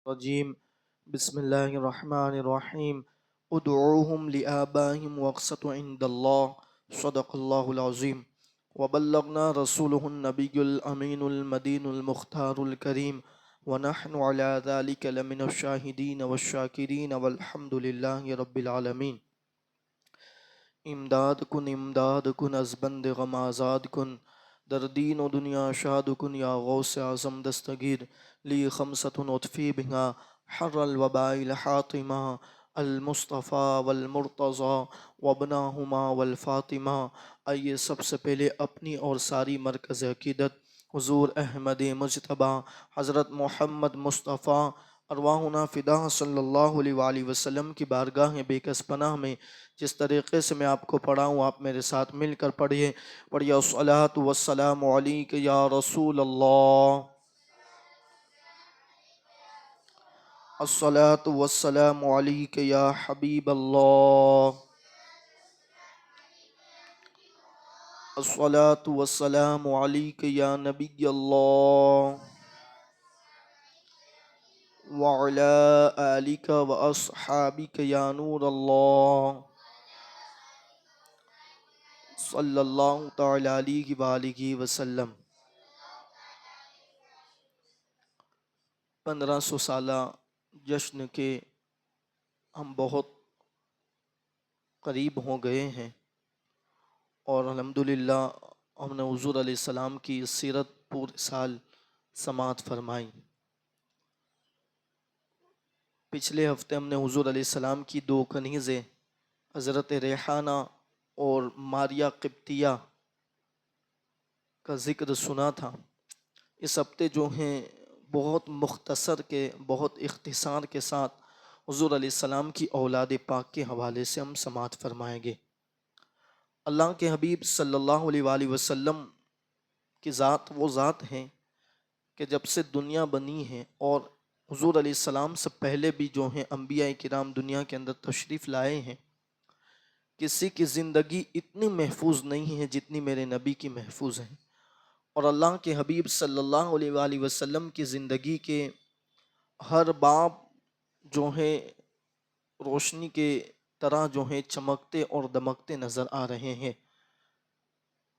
الرجیم بسم اللہ الرحمن الرحیم ادعوهم لآبائهم واقسط عند اللہ صدق اللہ العظیم وبلغنا رسوله النبی الامین المدین المختار الکریم ونحن على ذلك لمن الشاہدین والشاکرین والحمد للہ رب العالمین۔ امداد کن از بند غم آزاد کن، در دین و دنیا شاد کن یا غوث اعظم دستگیر، لی خمسۃ اطفی بها حر الوباء الحاطمہ، المصطفیٰ والمرتضی وابناہما والفاطمہ۔ آئیے سب سے پہلے اپنی اور ساری مرکز عقیدت حضور احمد مجتبیٰ حضرت محمد مصطفیٰ ارواحنا فدا صلی اللہ علیہ وآلہ وسلم کی بارگاہ بے کس پناہ میں جس طریقے سے میں آپ کو پڑھاؤں آپ میرے ساتھ مل کر پڑھیے۔ الصلاۃ والسلام علیک یا رسول اللہ، الصلاۃ والسلام علیک یا حبیب اللہ، الصلاۃ والسلام علیک یا نبی اللہ، وعلی آلک واصحابک یا نور اللہ، صلی اللہ تعالی علیہ وآلہ وسلم۔ 1500 سالہ جشن کے ہم بہت قریب ہو گئے ہیں، اور الحمدللہ ہم نے حضور علیہ السلام کی سیرت پورے سال سماعت فرمائی۔ پچھلے ہفتے ہم نے حضور علیہ السلام کی 2 کنیزیں حضرت ریحانہ اور ماریہ قبطیہ کا ذکر سنا تھا۔ اس ہفتے جو ہیں بہت مختصر کے بہت اختصار کے ساتھ حضور علیہ السلام کی اولاد پاک کے حوالے سے ہم سماعت فرمائیں گے۔ اللہ کے حبیب صلی اللہ علیہ وآلہ وسلم کی ذات وہ ذات ہیں کہ جب سے دنیا بنی ہے، اور حضور علیہ السلام سے پہلے بھی جو ہیں انبیاء کرام دنیا کے اندر تشریف لائے ہیں، کسی کی زندگی اتنی محفوظ نہیں ہے جتنی میرے نبی کی محفوظ ہے۔ اور اللہ کے حبیب صلی اللہ علیہ وآلہ وسلم کی زندگی کے ہر باب جو ہیں روشنی کے طرح جو ہیں چمکتے اور دمکتے نظر آ رہے ہیں۔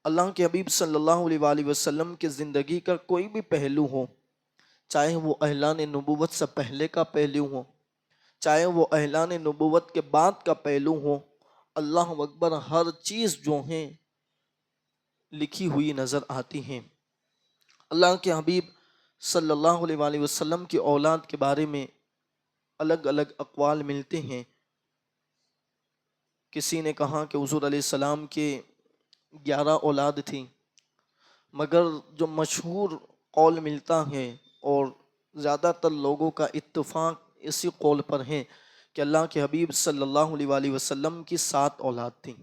اللہ کے حبیب صلی اللہ علیہ وآلہ وسلم کی زندگی کا کوئی بھی پہلو ہو، چاہے وہ اعلان نبوت سے پہلے کا پہلو ہو، چاہے وہ اعلان نبوت کے بعد کا پہلو ہو، اللہ اکبر، ہر چیز جو ہیں لکھی ہوئی نظر آتی ہیں۔ اللہ کے حبیب صلی اللہ علیہ وآلہ وسلم کی اولاد کے بارے میں الگ الگ اقوال ملتے ہیں۔ کسی نے کہا کہ حضور علیہ السلام کے 11 اولاد تھیں، مگر جو مشہور قول ملتا ہے اور زیادہ تر لوگوں کا اتفاق اسی قول پر ہے کہ اللہ کے حبیب صلی اللہ علیہ وآلہ وسلم کی 7 اولاد تھیں۔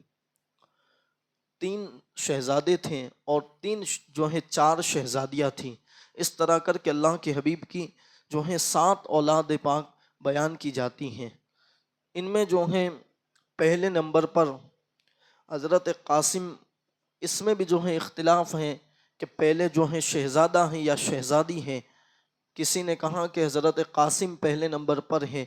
3 شہزادے تھے اور 3 جو ہیں 4 شہزادیاں تھیں۔ اس طرح کر کے اللہ کے حبیب کی جو ہیں 7 اولاد پاک بیان کی جاتی ہیں۔ ان میں جو ہیں پہلے نمبر پر حضرت قاسم، اس میں بھی جو ہے اختلاف ہیں کہ پہلے جو ہیں شہزادہ ہیں یا شہزادی ہیں۔ کسی نے کہا کہ حضرت قاسم پہلے نمبر پر ہے،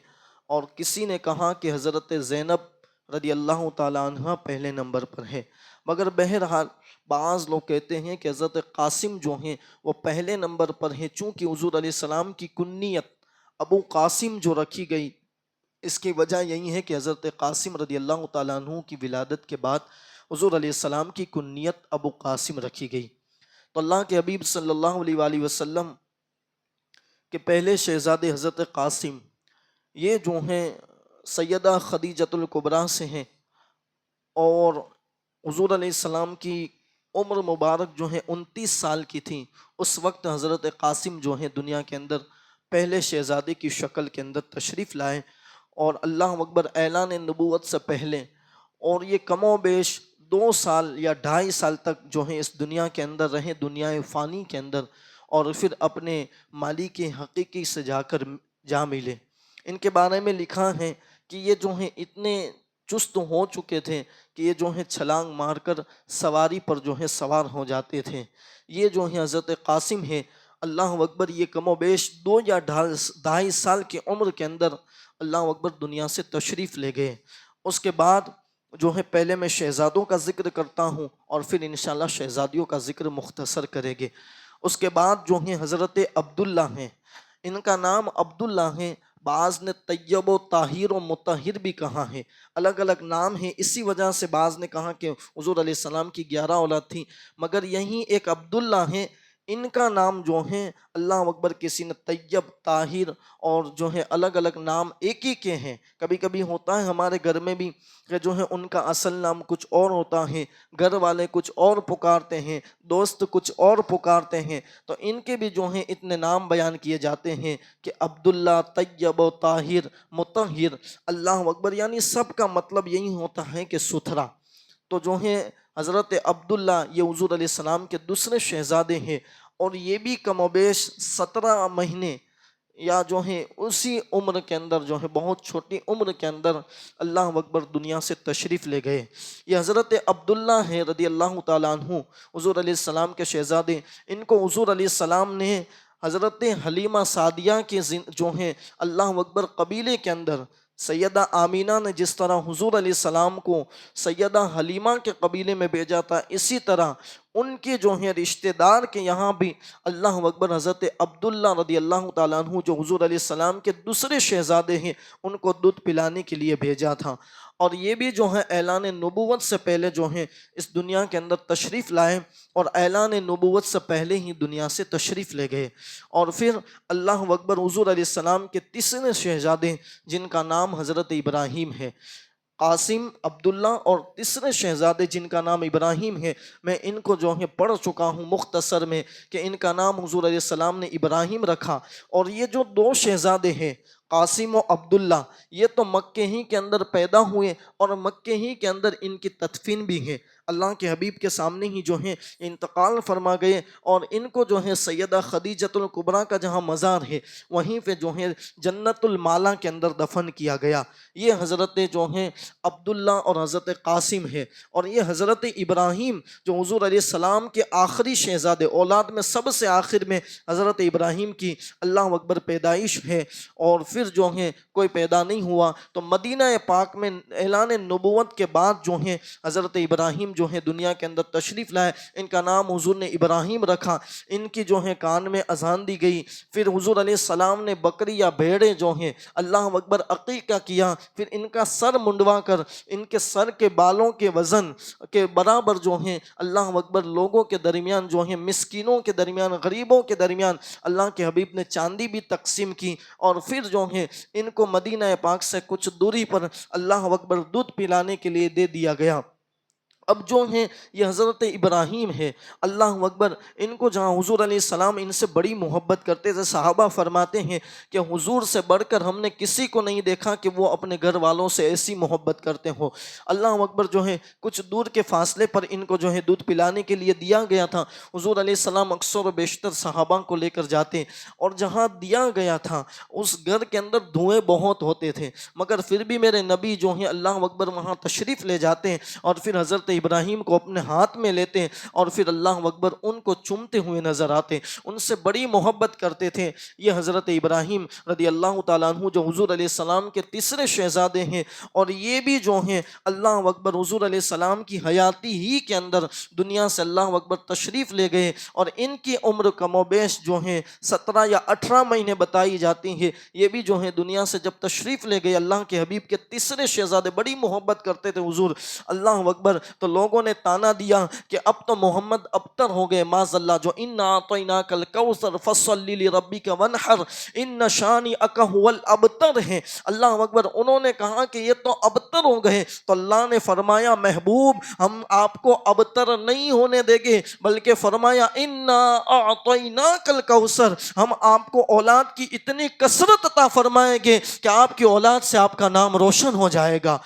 اور کسی نے کہا کہ حضرت زینب رضی اللہ تعالیٰ عنہ پہلے نمبر پر ہے۔ مگر بہرحال بعض لوگ کہتے ہیں کہ حضرت قاسم جو ہیں وہ پہلے نمبر پر ہیں، چونکہ حضور علیہ السلام کی کنیت ابو قاسم جو رکھی گئی، اس کی وجہ یہی ہے کہ حضرت قاسم رضی اللہ تعالیٰ عنہ کی ولادت کے بعد حضور علیہ السلام کی کنیت ابو قاسم رکھی گئی۔ تو اللہ کے حبیب صلی اللہ علیہ وآلہ وسلم کے پہلے شہزادے حضرت قاسم، یہ جو ہیں سیدہ خدیجۃ الکبریٰ سے ہیں، اور حضور علیہ السلام کی عمر مبارک جو ہے 29 سال کی تھی اس وقت حضرت قاسم جو ہیں دنیا کے اندر پہلے شہزادے کی شکل کے اندر تشریف لائے، اور اللہ اکبر اعلان نبوت سے پہلے، اور یہ کم و بیش 2 سال یا 2.5 سال تک جو ہیں اس دنیا کے اندر رہے، دنیا فانی کے اندر، اور پھر اپنے مالک حقیقی سے جا ملے۔ ان کے بارے میں لکھا ہے کہ یہ جو ہیں اتنے چست ہو چکے تھے کہ یہ جو ہیں چھلانگ مار کر سواری پر جو ہے سوار ہو جاتے تھے۔ یہ جو ہیں حضرت قاسم ہے، اللہ اکبر یہ کم و بیش 2 یا 2.5 سال کی عمر کے اندر اللہ اکبر دنیا سے تشریف لے گئے۔ اس کے بعد جو ہے پہلے میں شہزادوں کا ذکر کرتا ہوں اور پھر انشاءاللہ شہزادیوں کا ذکر مختصر کریں گے۔ اس کے بعد جو ہیں حضرت عبداللہ ہیں، ان کا نام عبداللہ ہے، بعض نے طیب و طاہر و مطہر بھی کہا ہے، الگ الگ نام ہیں، اسی وجہ سے بعض نے کہا کہ حضور علیہ السلام کی 11 اولاد تھی، مگر یہیں ایک عبداللہ ہیں، ان کا نام جو ہیں اللہ اکبر کسی نے طیب، طاہر اور جو ہے الگ الگ نام ایک ہی کے ہیں۔ کبھی کبھی ہوتا ہے ہمارے گھر میں بھی کہ جو ہے ان کا اصل نام کچھ اور ہوتا ہے، گھر والے کچھ اور پکارتے ہیں، دوست کچھ اور پکارتے ہیں، تو ان کے بھی جو ہیں اتنے نام بیان کیے جاتے ہیں کہ عبداللہ، طیب و طاہر، مطہر، اللہ اکبر، یعنی سب کا مطلب یہی ہوتا ہے کہ ستھرا۔ تو جو ہیں حضرت عبداللہ یہ حضور علیہ السلام کے دوسرے شہزادے ہیں، اور یہ بھی کم و بیش 17 مہینے یا جو ہیں اسی عمر کے اندر جو ہے بہت چھوٹی عمر کے اندر اللہ اکبر دنیا سے تشریف لے گئے۔ یہ حضرت عبداللہ ہے رضی اللہ تعالیٰ عنہ، حضور علیہ السلام کے شہزادے۔ ان کو حضور علیہ السلام نے حضرت حلیمہ سعدیہ کے جو ہیں اللہ اکبر قبیلے کے اندر سیدہ آمینہ نے جس طرح حضور علیہ السلام کو سیدہ حلیمہ کے قبیلے میں بھیجا تھا، اسی طرح ان کے جو ہیں رشتہ دار کے یہاں بھی اللہ اکبر حضرت عبداللہ رضی اللہ تعالیٰ عنہ جو حضور علیہ السلام کے دوسرے شہزادے ہیں ان کو دودھ پلانے کے لیے بھیجا تھا۔ اور یہ بھی جو ہے اعلان نبوت سے پہلے جو ہیں اس دنیا کے اندر تشریف لائے، اور اعلان نبوت سے پہلے ہی دنیا سے تشریف لے گئے۔ اور پھر اللہ اکبر حضور علیہ السلام کے تیسرے شہزادے جن کا نام حضرت ابراہیم ہے، قاسم، عبداللہ، اور تیسرے شہزادے جن کا نام ابراہیم ہے، میں ان کو جو ہے پڑھ چکا ہوں مختصر میں کہ ان کا نام حضور علیہ السلام نے ابراہیم رکھا۔ اور یہ جو 2 شہزادے ہیں قاسم و عبداللہ، یہ تو مکے ہی کے اندر پیدا ہوئے اور مکے ہی کے اندر ان کی تدفین بھی ہے، اللہ کے حبیب کے سامنے ہی جو ہیں انتقال فرما گئے، اور ان کو جو ہے سیدہ خدیجۃ الکبریٰ کا جہاں مزار ہے وہیں پہ جو ہے جنت المالا کے اندر دفن کیا گیا۔ یہ حضرت جو ہیں عبداللہ اور حضرت قاسم ہے، اور یہ حضرت ابراہیم جو حضور علیہ السلام کے آخری شہزادے، اولاد میں سب سے آخر میں حضرت ابراہیم کی اللہ اکبر پیدائش ہے، اور پھر جو ہیں کوئی پیدا نہیں ہوا، تو مدینہ پاک میں اعلان نبوت کے بعد جو ہیں حضرت ابراہیم جو ہیں دنیا کے اندر تشریف لائے، ان کا نام حضور نے ابراہیم رکھا، ان کی جو ہیں کان میں اذان دی گئی، پھر حضور علیہ السلام نے بکری یا بھیڑیں جو ہیں اللہ اکبر عقیقہ کیا، پھر ان کا سر منڈوا کر ان کے سر کے بالوں کے وزن کے برابر جو ہیں اللہ اکبر لوگوں کے درمیان جو ہیں مسکینوں کے درمیان، غریبوں کے درمیان اللہ کے حبیب نے چاندی بھی تقسیم کی، اور پھر جو ہیں ان کو مدینہ پاک سے کچھ دوری پر اللہ اکبر دودھ پلانے کے لیے دے دیا گیا۔ اب جو ہیں یہ حضرت ابراہیم ہے اللہ اکبر، ان کو جہاں حضور علیہ السلام ان سے بڑی محبت کرتے تھے، صحابہ فرماتے ہیں کہ حضور سے بڑھ کر ہم نے کسی کو نہیں دیکھا کہ وہ اپنے گھر والوں سے ایسی محبت کرتے ہو۔ اللہ اکبر جو ہے کچھ دور کے فاصلے پر ان کو جو ہے دودھ پلانے کے لیے دیا گیا تھا، حضور علیہ السلام اکثر و بیشتر صحابہ کو لے کر جاتے، اور جہاں دیا گیا تھا اس گھر کے اندر دھوئیں بہت ہوتے تھے، مگر پھر بھی میرے نبی جو ہیں اللہ اکبر وہاں تشریف لے جاتے ہیں، اور پھر حضرت ابراہیم کو اپنے ہاتھ میں لیتے ہیں، اور پھر اللہ اکبر ان کو چومتے ہوئے نظر آتے، ان سے بڑی محبت کرتے تھے۔ یہ حضرت ابراہیم رضی اللہ تعالیٰ عنہ جو حضور علیہ السلام کے تیسرے شہزادے ہیں، اور یہ بھی جو ہیں اللہ اکبر حضور علیہ السلام کی حیاتی ہی کے اندر دنیا سے اللہ اکبر تشریف لے گئے، اور ان کی عمر کم و بیش جو ہیں 17 یا 18 مہینے بتائی جاتی ہیں۔ یہ بھی جو ہیں دنیا سے جب تشریف لے گئے اللہ کے حبیب کے تیسرے شہزادے، بڑی محبت کرتے تھے حضور اللہ اکبر، تو لوگوں نے تانا دیا کہ اب تو محمد ابتر ہو گئے، معاذ اللہ، جو انا اعطیناک الکوثر فصلی لربک وانحر ان شانئک هو الابتر ہیں۔ اللہ اکبر، انہوں نے کہا کہ یہ تو ابتر ہو گئے، تو اللہ نے فرمایا محبوب ہم آپ کو ابتر نہیں ہونے دیں گے، بلکہ فرمایا انا اعطیناک الکوثر، ہم آپ کو اولاد کی اتنی کثرت عطا فرمائیں گے کہ آپ کی اولاد سے آپ کا نام روشن ہو جائے گا۔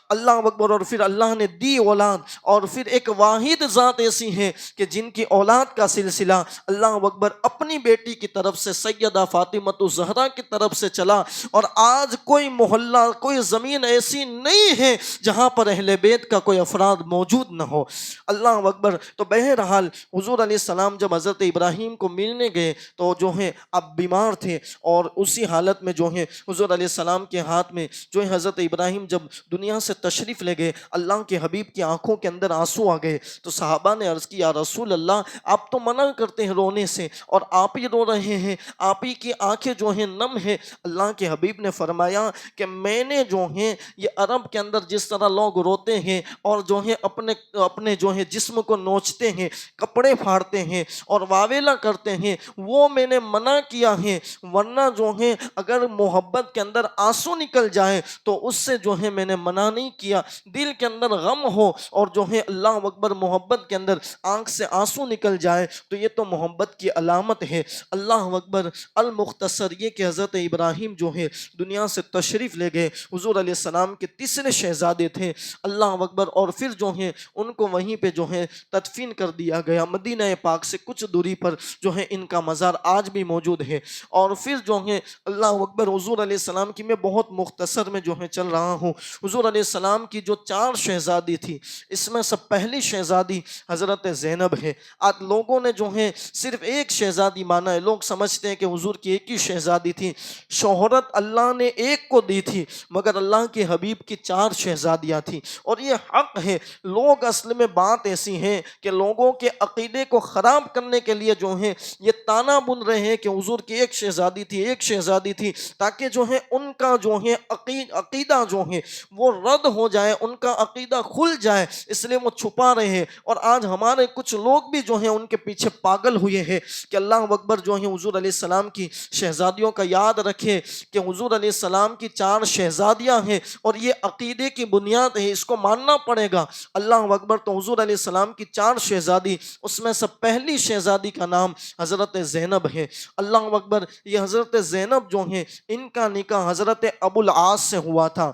اللہ اکبر، اور پھر اللہ نے دی اولاد، اور پھر ایک واحد ذات ایسی ہے کہ جن کی اولاد کا سلسلہ اللہ اکبر اپنی بیٹی کی طرف سے سیدہ فاطمہ الزہرا کی طرف سے چلا، اور آج کوئی محلہ، کوئی زمین ایسی نہیں ہے جہاں پر اہل بیت کا کوئی افراد موجود نہ ہو۔ اللہ اکبر۔ تو بہرحال حضور علیہ السلام جب حضرت ابراہیم کو ملنے گئے تو جو ہے اب بیمار تھے، اور اسی حالت میں جو ہے حضور علیہ السلام کے ہاتھ میں جو ہے حضرت ابراہیم جب دنیا سے تشریف لے گئے، اللہ کے حبیب کی آنکھوں کے اندر آنسو آ گئے۔ تو صحابہ نے عرض کی یا رسول اللہ، آپ تو منع کرتے ہیں رونے سے اور آپ ہی رو رہے ہیں، آپ ہی کی آنکھیں جو ہیں نم ہیں۔ اللہ کے حبیب نے فرمایا کہ میں نے جو ہیں یہ عرب کے اندر جس طرح لوگ روتے ہیں اور جو ہے اپنے جو ہے جسم کو نوچتے ہیں، کپڑے پھاڑتے ہیں اور واویلا کرتے ہیں، وہ میں نے منع کیا ہے، ورنہ جو ہے اگر محبت کے اندر آنسو نکل جائے تو اس سے جو ہے میں نے منع نہیں کیا۔ دل کے اندر غم ہو اور جو ہے اللہ اکبر محبت کے اندر آنکھ سے آنسو نکل جائے تو یہ تو محبت کی علامت ہے۔ اللہ اکبر۔ المختصر یہ کہ حضرت ابراہیم جو ہے دنیا سے تشریف لے گئے، حضور علیہ السلام کے تیسرے شہزادے تھے، اللہ اکبر، اور پھر جو ہے ان کو وہیں پہ جو ہے تدفین کر دیا گیا۔ مدینہ پاک سے کچھ دوری پر جو ہے ان کا مزار آج بھی موجود ہے۔ اور پھر جو ہے اللہ اکبر حضور علیہ السلام کی، میں بہت مختصر میں جو ہے چل رہا ہوں، حضور علیہ السلام کی جو 4 شہزادی تھی، اس میں سب پہلی شہزادی حضرت زینب ہے۔ آج لوگوں نے جو ہے صرف ایک شہزادی مانا ہے، لوگ سمجھتے ہیں کہ حضور کی ایک ہی شہزادی تھی، شہرت اللہ نے ایک کو دی تھی مگر اللہ کے حبیب کی 4 شہزادیاں تھیں، اور یہ حق ہے۔ لوگ اصل میں بات ایسی ہے کہ لوگوں کے عقیدے کو خراب کرنے کے لیے جو ہے یہ تانا بن رہے ہیں کہ حضور کی ایک شہزادی تھی، ایک شہزادی تھی، تاکہ جو ہے ان کا جو ہے عقیدہ جو ہے وہ رد ہو جائے، ان کا عقیدہ کھل جائے، اس لیے وہ چھپا رہے ہیں۔ اور آج ہمارے کچھ لوگ بھی جو ہیں ان کے پیچھے پاگل ہوئے ہیں کہ اللہ اکبر جو ہے حضور علیہ السلام کی شہزادیوں کا یاد رکھے کہ حضور علیہ السلام کی 4 شہزادیاں ہیں اور یہ عقیدے کی بنیاد ہے، اس کو ماننا پڑے گا۔ اللہ اکبر۔ تو حضور علیہ السلام کی 4 شہزادی، اس میں سب پہلی شہزادی کا نام حضرت زینب ہے۔ اللہ اکبر۔ یہ حضرت زینب جو ہیں ان کا نکاح حضرت ابو العاص سے ہوا تھا۔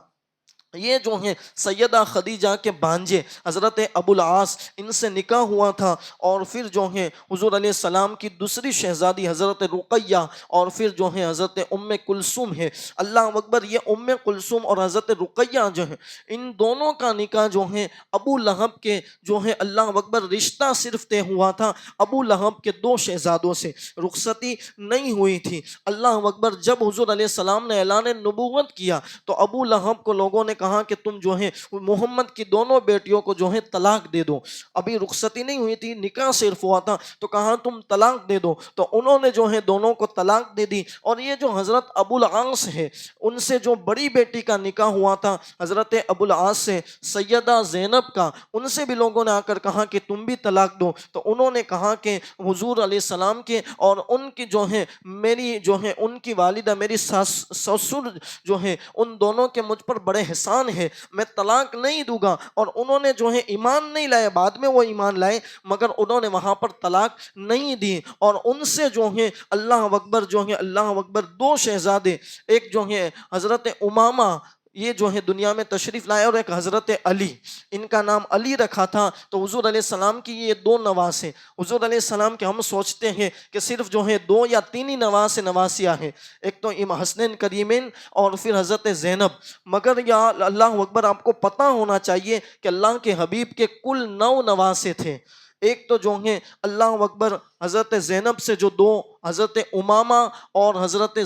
یہ جو ہیں سیدہ خدیجہ کے بھانجے حضرت ابو العاص، ان سے نکاح ہوا تھا، اور پھر جو ہیں حضور علیہ السلام کی دوسری شہزادی حضرت رقیہ، اور پھر جو ہیں حضرت ام کلثوم ہے۔ اللہ اکبر۔ یہ ام کلثوم اور حضرت رقیہ جو ہیں ان دونوں کا نکاح جو ہے ابو لہب کے جو ہے اللہ اکبر رشتہ صرف طے ہوا تھا ابو لہب کے 2 شہزادوں سے، رخصتی نہیں ہوئی تھی۔ اللہ اکبر۔ جب حضور علیہ السلام نے اعلان نبوت کیا تو ابو لہب کو لوگوں نے کہا کہ تم جو ہے محمد کی دونوں بیٹیوں کو جو ہے طلاق دے دو، ابھی رخصتی نہیں ہوئی تھی، نکاح صرف ہوا تھا، تو کہا تم طلاق دے دو، تو انہوں نے جو ہے دونوں کو طلاق دے دی۔ اور یہ جو حضرت ابو العاص ہے ان سے جو بڑی بیٹی کا نکاح ہوا تھا حضرت ابو العاص سے، سیدہ زینب کا، ان سے بھی لوگوں نے آ کر کہا کہ تم بھی طلاق دو، تو انہوں نے کہا کہ حضور علیہ السلام کے اور ان کی جو ہے میری جو ہے ان کی والدہ، میری سسر جو ہے ان دونوں کے مجھ پر بڑے احسان ہے، میں طلاق نہیں دوں گا۔ اور انہوں نے جو ہے ایمان نہیں لائے، بعد میں وہ ایمان لائے مگر انہوں نے وہاں پر طلاق نہیں دی۔ اور ان سے جو ہے اللہ اکبر جو ہے اللہ اکبر 2 شہزادے، ایک جو ہے حضرت امامہ، یہ جو ہے دنیا میں تشریف لائے، اور ایک حضرت علی، ان کا نام علی رکھا تھا۔ تو حضور علیہ السلام کی یہ 2 نواسے، حضور علیہ السلام کے ہم سوچتے ہیں کہ صرف جو ہے 2 یا 3 ہی نواسیاں ہیں، ایک تو حسنین کریمین اور پھر حضرت زینب، مگر یا اللہ اکبر آپ کو پتہ ہونا چاہیے کہ اللہ کے حبیب کے کل 9 نواسے تھے۔ ایک تو جو ہے اللہ اکبر حضرت زینب سے جو 2، حضرت امامہ اور حضرت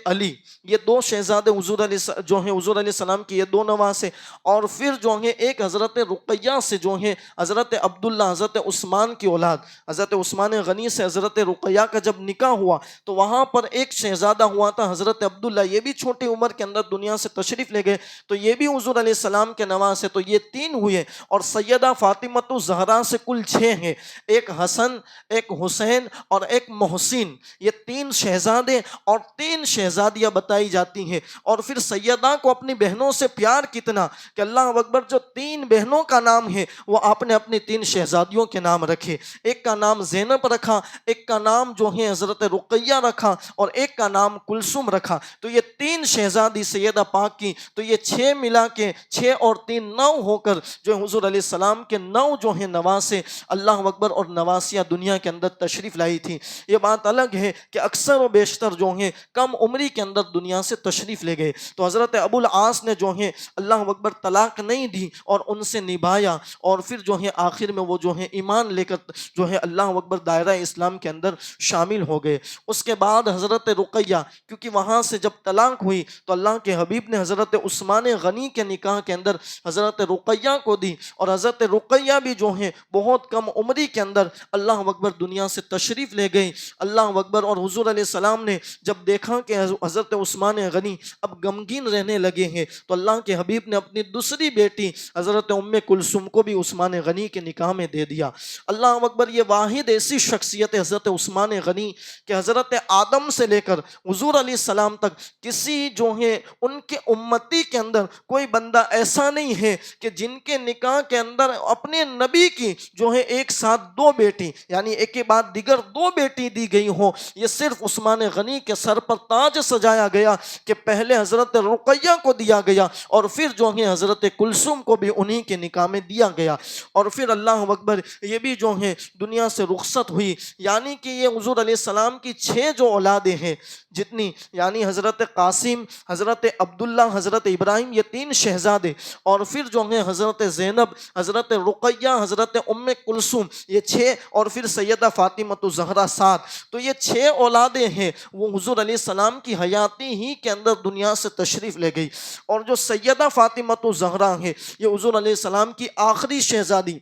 علی، یہ 2 شہزادے حضور علیہ السلام کی یہ 2 نواسے، اور پھر جو ہے ایک حضرت رقیہ سے جو ہے حضرت عبداللہ، حضرت عثمان کی اولاد، حضرت عثمان غنی سے حضرت رقیہ کا جب نکاح ہوا تو وہاں پر ایک شہزادہ ہوا تھا حضرت عبداللہ، یہ بھی چھوٹی عمر کے اندر دنیا سے تشریف لے گئے، تو یہ بھی حضور علیہ السلام کے نواسے، تو یہ 3 ہوئے۔ اور سیدہ فاطمہ الزہرا سے کل 6 ہیں، ایک حسن، ایک حسین اور ایک محسن، یہ 3 شہزادے اور 3 شہزادیاں بتائی جاتی ہیں۔ اور پھر سیدہ کو اپنی بہنوں سے پیار کتنا کہ اللہ اکبر، جو 3 بہنوں کا نام ہے وہ آپ نے اپنی 3 شہزادیوں کے نام رکھے۔ ایک کا نام زینب رکھا، ایک کا نام جو ہے حضرت رقیہ رکھا، اور ایک کا نام کلثوم رکھا۔ تو یہ 3 شہزادی سیدہ پاک کی، تو یہ 6 ملا کے 6 اور 3 9 ہو کر جو حضور علیہ السلام کے 9 جو ہیں نواسے، اللہ اکبر، اور نواسیاں دنیا کے اندر تشریف لائی تھی۔ یہ بات الگ ہے کہ اکثر و بیشتر جو ہیں کم عمری کے اندر دنیا سے تشریف لے گئے۔ تو حضرت ابو العاص نے جو ہے اللہ اکبر طلاق نہیں دی اور ان سے نبھایا، اور پھر جو ہے آخر میں وہ جو ہے ایمان لے کر جو ہے اللہ اکبر دائرہ اسلام کے اندر شامل ہو گئے۔ اس کے بعد حضرت رقیہ، کیونکہ وہاں سے جب طلاق ہوئی تو اللہ کے حبیب نے حضرت عثمان غنی کے نکاح کے اندر حضرت رقیہ کو دی، اور حضرت رقیہ بھی جو ہیں بہت کم عمری کے اندر اللہ اکبر دنیا سے تشریف لے گئی۔ اللہ اکبر، اور حضور علیہ السلام نے جب دیکھا کہ حضرت عثمان غنی اب غمگین رہنے لگے ہیں تو اللہ کے حبیب نے اپنی دوسری بیٹی حضرت ام کلثوم کو بھی عثمان غنی کے نکاح میں دے دیا۔ اللہ اکبر، یہ واحد ایسی شخصیت حضرت عثمان غنی کہ حضرت آدم سے لے کر حضور علیہ السلام تک کسی جو ہے ان کے امتی کے اندر کوئی بندہ ایسا نہیں ہے کہ جن کے نکاح کے اندر اپنے نبی کی جو ہے ایک ساتھ 2 بیٹی، یعنی ایک کے بعد دیگر 2 بیٹی دی گئی ہوں۔ یہ صرف عثمان غنی کے سر پر تاج سجایا گیا کہ پہلے حضرت رقیہ کو دیا گیا اور پھر جو ہے حضرت کلثوم کو بھی انہی کے نکاح میں دیا گیا، اور پھر اللہ اکبر یہ بھی جو ہے دنیا سے رخصت ہوئی۔ یعنی کہ یہ حضور علیہ السلام کی 6 جو اولادیں ہیں جتنی، یعنی حضرت قاسم، حضرت عبداللہ، حضرت ابراہیم، یہ 3 شہزادے، اور پھر جو ہے حضرت زینب، حضرت رقیہ، حضرت ام کلثوم، یہ 6، اور پھر سیدہ فاطمہ الزہرا 7۔ تو یہ 6 اولادیں ہیں وہ حضور علیہ السلام کی حیاتی ہی کے اندر دنیا سے تشریف لے گئی۔ اور جو سیدہ فاطمہ الزہرا ہے یہ حضور علیہ السلام کی آخری شہزادی،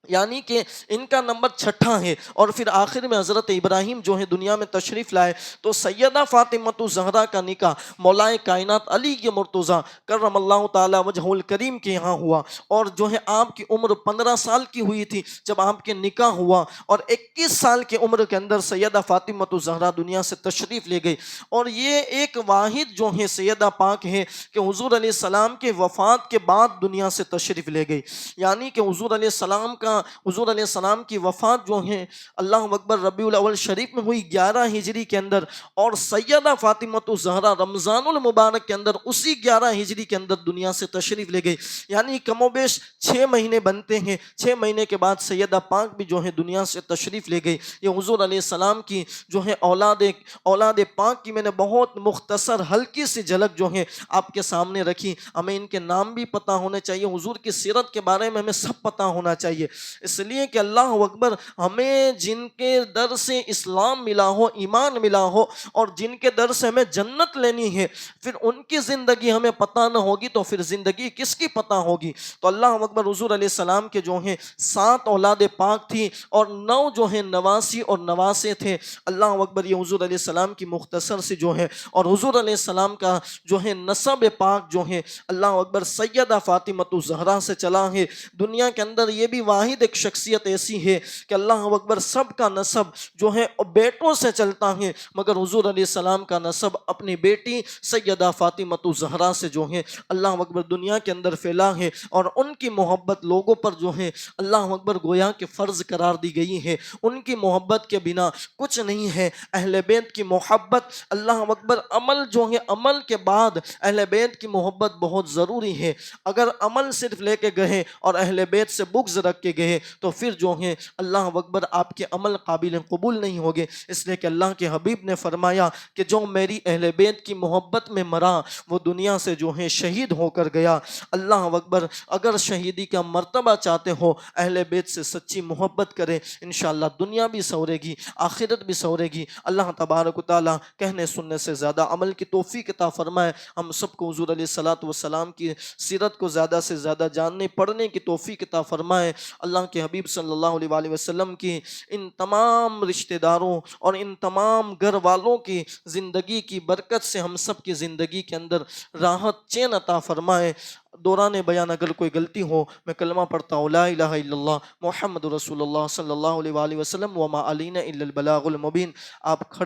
یعنی کہ ان کا نمبر 6 ہے، اور پھر آخر میں حضرت ابراہیم جو ہے دنیا میں تشریف لائے۔ تو سیدہ فاطمہ الزہرا کا نکاح مولائے کائنات علی کے مرتضیٰ کرم اللہ تعالی وجہ الکریم کے یہاں ہوا، اور جو ہے آپ کی عمر 15 سال کی ہوئی تھی جب آپ کے نکاح ہوا، اور 21 سال کی عمر کے اندر سیدہ فاطمہ الزہرا دنیا سے تشریف لے گئی۔ اور یہ ایک واحد جو ہے سیدہ پاک ہے کہ حضور علیہ السلام کے وفات کے بعد دنیا سے تشریف لے گئی، یعنی کہ حضور علیہ السلام کی وفات جو ہے اللہ اکبر ربیع الاول شریف میں ہوئی 11 ہجری کے اندر، اور سیدہ فاطمہ الزہرا رمضان المبارک کے اندر اسی 11 ہجری کے اندر دنیا سے تشریف لے گئی، یعنی کم و بیش 6 مہینے بنتے ہیں۔ 6 مہینے کے بعد سیدہ پاک بھی جو ہے دنیا سے تشریف لے گئی۔ یہ حضور علیہ السلام کی جو ہے اولاد پاک کی میں نے بہت مختصر ہلکی سی جھلک جو ہے آپ کے سامنے رکھی۔ ہمیں ان کے نام بھی پتہ ہونے چاہیے، حضور کی سیرت کے بارے میں ہمیں سب پتہ ہونا چاہیے، اس لیے کہ اللہ اکبر ہمیں جن کے در سے اسلام ملا ہو، ایمان ملا ہو، اور جن کے در سے ہمیں جنت لینی ہے، پھر ان کی زندگی ہمیں پتہ نہ ہوگی تو پھر زندگی کس کی پتہ ہوگی؟ تو اللہ اکبر حضور علیہ السلام کے جو ہیں 7 اولاد پاک تھی اور 9 جو ہیں نواسی اور نواسے تھے۔ اللہ اکبر، یہ حضور علیہ السلام کی مختصر سی جو ہے، اور حضور علیہ السلام کا جو ہے نسب پاک جو ہے اللہ اکبر سیدہ فاطمہ الزہرا سے چلا ہے۔ دنیا کے اندر یہ بھی واحد ایک شخصیت ایسی ہے کہ اللہ اکبر سب کا نسب جو ہے بیٹوں سے چلتا ہے، مگر حضور علیہ السلام کا نسب اپنی بیٹی سیدہ فاطمہ الزہرا سے جو ہے اللہ اکبر دنیا کے اندر پھیلا ہے، اور ان کی محبت لوگوں پر جو ہے اللہ اکبر گویا کہ فرض قرار دی گئی ہے۔ ان کی محبت کے بنا کچھ نہیں ہے۔ اہل بیت کی محبت اللہ اکبر عمل جو ہے، عمل کے بعد اہل بیت کی محبت بہت ضروری ہے۔ اگر عمل صرف لے کے گئے اور اہل بیت سے بغض رکھ کے گئے تو پھر جو ہے اللہ اکبر آپ کے عمل قابل قبول نہیں ہوگے، اس لیے کہ اللہ کے حبیب نے فرمایا کہ جو میری اہل بیت کی محبت میں مرا وہ دنیا سے جو ہے شہید ہو کر گیا۔ اللہ اکبر، اگر شہیدی کا مرتبہ چاہتے ہو اہل بیت سے سچی محبت کریں، انشاءاللہ دنیا بھی سورے گی، آخرت بھی سورے گی۔ اللہ تبارک و تعالی کہنے سننے سے زیادہ عمل کی توفیق عطا فرمائے۔ ہم سب کو حضور علیہ الصلوۃ والسلام کی سیرت کو زیادہ سے زیادہ جاننے پڑھنے کی توفیق عطا فرمائے۔ اللہ کے حبیب صلی اللہ علیہ وآلہ وسلم کی ان تمام رشتہ داروں اور ان تمام گھر والوں کی زندگی کی برکت سے ہم سب کی زندگی کے اندر راحت چین عطا فرمائے۔ دوران بیان اگر کوئی غلطی ہو میں کلمہ پڑھتا ہوں لا الہ الا اللہ محمد رسول اللہ صلی اللہ علیہ وآلہ وسلم وما علینا الا البلاغ المبین. آپ